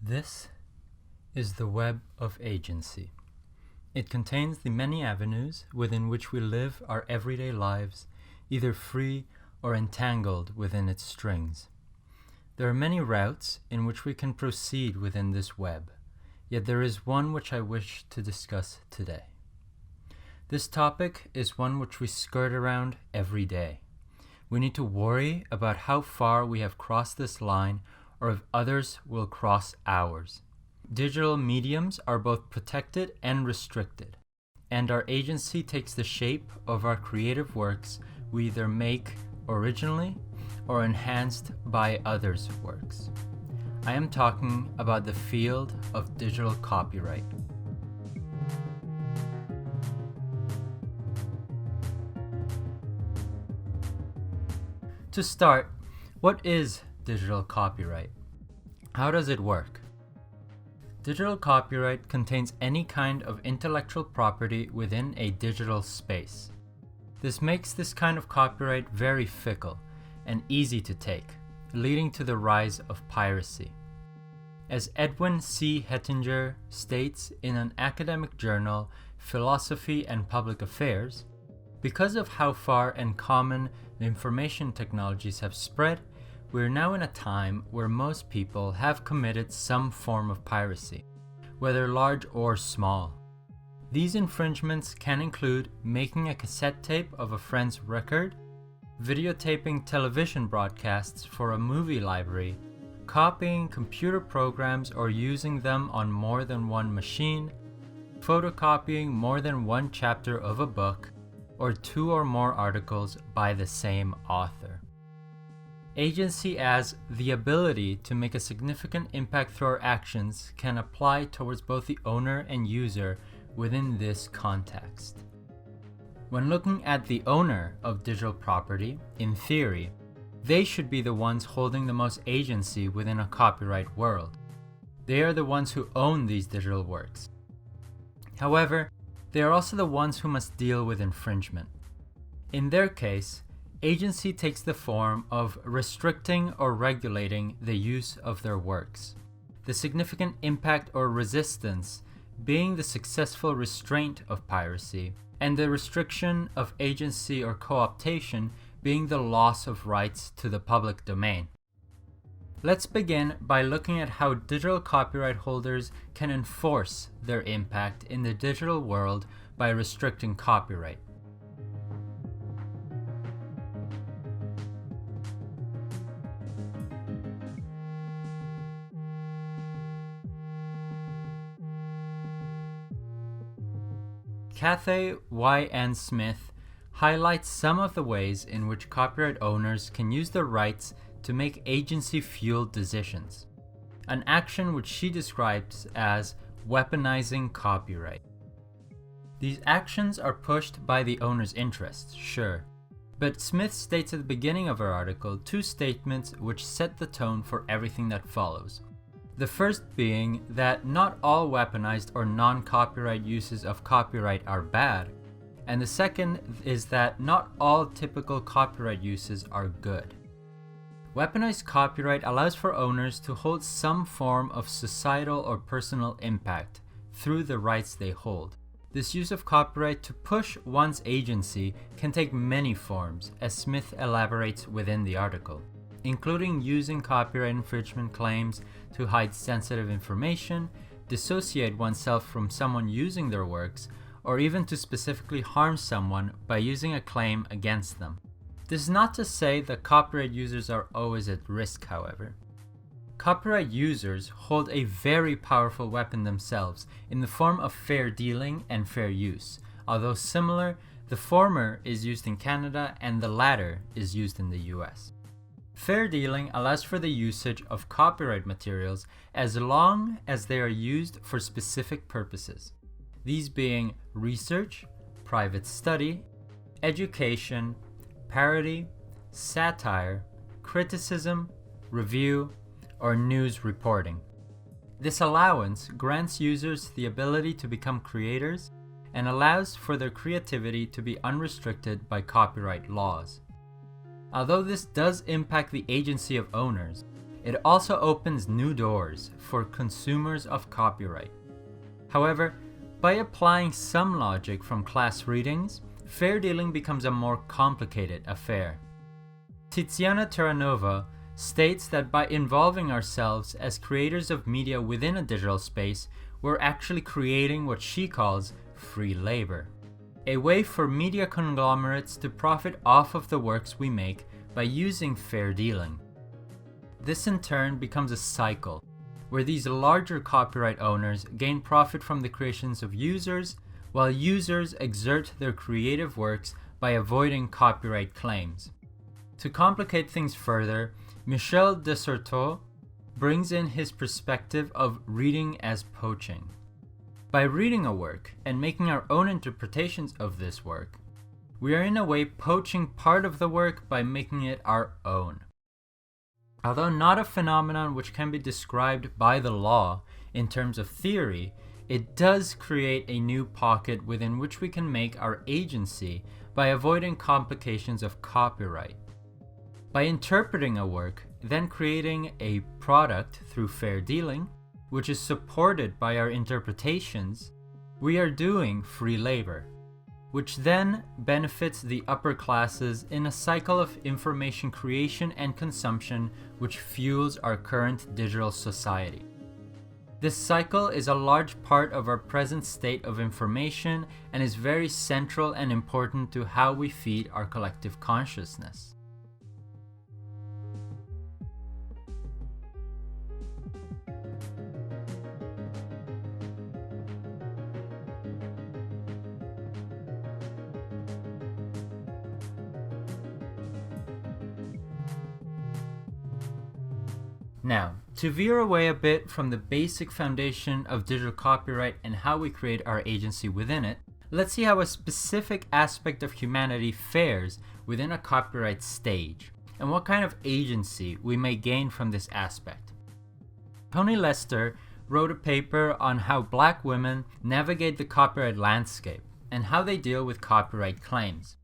This is the web of agency. It contains the many avenues within which we live our everyday lives, either free or entangled within its strings. There are many routes in which we can proceed within this web, yet there is one which I wish to discuss today. This topic is one which we skirt around every day. We need to worry about how far we have crossed this line or if others will cross ours. Digital mediums are both protected and restricted, and our agency takes the shape of our creative works we either make originally or enhanced by others' works. I am talking about the field of digital copyright. To start, what is digital copyright? How does it work? Digital copyright contains any kind of intellectual property within a digital space. This makes this kind of copyright very fickle and easy to take, leading to the rise of piracy. As Edwin C. Hettinger states in an academic journal, Philosophy and Public Affairs, because of how far and common the information technologies have spread, we are now in a time where most people have committed some form of piracy, whether large or small. These infringements can include making a cassette tape of a friend's record, videotaping television broadcasts for a movie library, copying computer programs or using them on more than one machine, photocopying more than one chapter of a book, or two or more articles by the same author. Agency as the ability to make a significant impact through our actions can apply towards both the owner and user within this context. When looking at the owner of digital property, in theory, they should be the ones holding the most agency within a copyright world. They are the ones who own these digital works. However, they are also the ones who must deal with infringement. In their case, agency takes the form of restricting or regulating the use of their works. The significant impact or resistance being the successful restraint of piracy, and the restriction of agency or co-optation being the loss of rights to the public domain. Let's begin by looking at how digital copyright holders can enforce their impact in the digital world by restricting copyright. Cathay Y. N. Smith highlights some of the ways in which copyright owners can use their rights to make agency-fueled decisions, an action which she describes as weaponizing copyright. These actions are pushed by the owner's interests, sure, but Smith states at the beginning of her article two statements which set the tone for everything that follows. The first being that not all weaponized or non-copyright uses of copyright are bad, and the second is that not all typical copyright uses are good. Weaponized copyright allows for owners to hold some form of societal or personal impact through the rights they hold. This use of copyright to push one's agency can take many forms, as Smith elaborates within the article, including using copyright infringement claims to hide sensitive information, dissociate oneself from someone using their works, or even to specifically harm someone by using a claim against them. This is not to say that copyright users are always at risk, however. Copyright users hold a very powerful weapon themselves in the form of fair dealing and fair use. Although similar, the former is used in Canada and the latter is used in the US. Fair dealing allows for the usage of copyright materials as long as they are used for specific purposes, these being research, private study, education, parody, satire, criticism, review, or news reporting. This allowance grants users the ability to become creators and allows for their creativity to be unrestricted by copyright laws. Although this does impact the agency of owners, it also opens new doors for consumers of copyright. However, by applying some logic from class readings, fair dealing becomes a more complicated affair. Tiziana Terranova states that by involving ourselves as creators of media within a digital space, we're actually creating what she calls free labor, a way for media conglomerates to profit off of the works we make by using fair dealing. This in turn becomes a cycle, where these larger copyright owners gain profit from the creations of users, while users exert their creative works by avoiding copyright claims. To complicate things further, Michel Desserteau brings in his perspective of reading as poaching. By reading a work and making our own interpretations of this work, we are in a way poaching part of the work by making it our own. Although not a phenomenon which can be described by the law in terms of theory, it does create a new pocket within which we can make our agency by avoiding complications of copyright. By interpreting a work, then creating a product through fair dealing, which is supported by our interpretations, we are doing free labor, which then benefits the upper classes in a cycle of information creation and consumption which fuels our current digital society. This cycle is a large part of our present state of information and is very central and important to how we feed our collective consciousness. Now, to veer away a bit from the basic foundation of digital copyright and how we create our agency within it, let's see how a specific aspect of humanity fares within a copyright stage, and what kind of agency we may gain from this aspect. Tony Lester wrote a paper on how Black women navigate the copyright landscape and how they deal with copyright claims.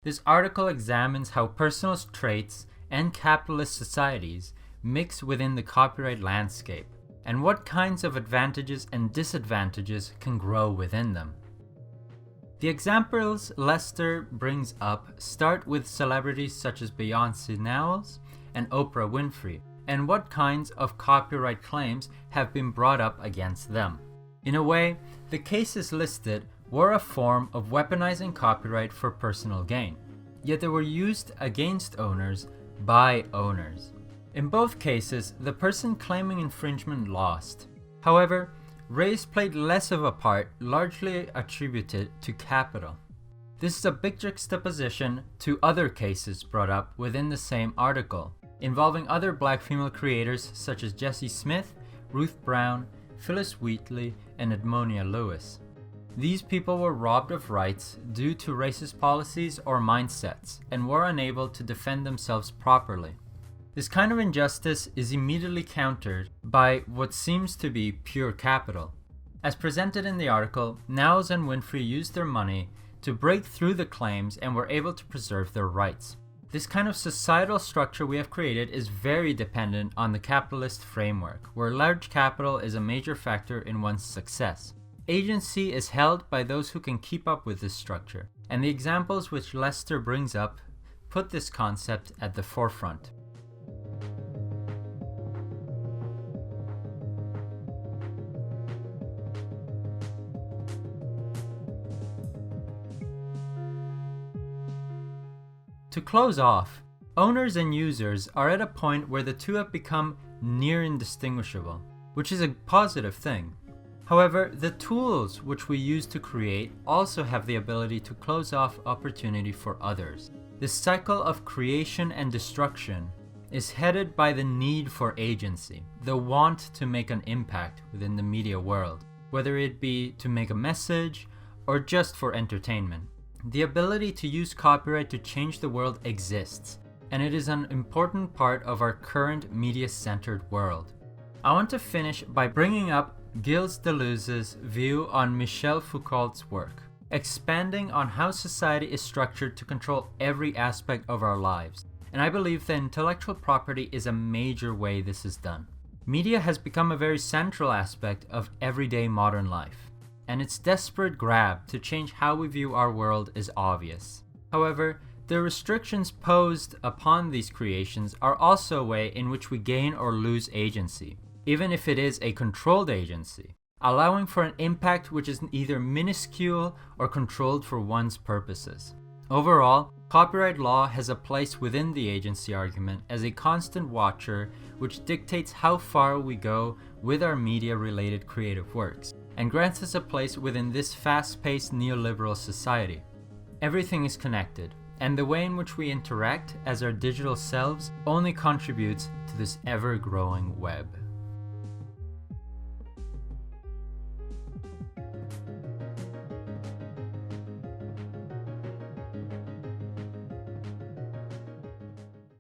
This article examines how personal traits and capitalist societies mix within the copyright landscape, and what kinds of advantages and disadvantages can grow within them. The examples Lester brings up start with celebrities such as Beyoncé Knowles and Oprah Winfrey, and what kinds of copyright claims have been brought up against them. In a way, the cases listed were a form of weaponizing copyright for personal gain, yet they were used against owners by owners. In both cases, the person claiming infringement lost. However, race played less of a part, largely attributed to capital. This is a big juxtaposition to other cases brought up within the same article, involving other Black female creators such as Jessie Smith, Ruth Brown, Phyllis Wheatley, and Edmonia Lewis. These people were robbed of rights due to racist policies or mindsets, and were unable to defend themselves properly. This kind of injustice is immediately countered by what seems to be pure capital. As presented in the article, Knowles and Winfrey used their money to break through the claims and were able to preserve their rights. This kind of societal structure we have created is very dependent on the capitalist framework, where large capital is a major factor in one's success. Agency is held by those who can keep up with this structure, and the examples which Lester brings up put this concept at the forefront. To close off, owners and users are at a point where the two have become near indistinguishable, which is a positive thing. However, the tools which we use to create also have the ability to close off opportunity for others. This cycle of creation and destruction is headed by the need for agency, the want to make an impact within the media world, whether it be to make a message or just for entertainment. The ability to use copyright to change the world exists, and it is an important part of our current media-centered world. I want to finish by bringing up Gilles Deleuze's view on Michel Foucault's work, expanding on how society is structured to control every aspect of our lives. and I believe that intellectual property is a major way this is done. Media has become a very central aspect of everyday modern life, and its desperate grab to change how we view our world is obvious. However, the restrictions posed upon these creations are also a way in which we gain or lose agency, even if it is a controlled agency, allowing for an impact which is either minuscule or controlled for one's purposes. Overall, copyright law has a place within the agency argument as a constant watcher which dictates how far we go with our media-related creative works, and grants us a place within this fast-paced neoliberal society. Everything is connected, and the way in which we interact as our digital selves only contributes to this ever-growing web.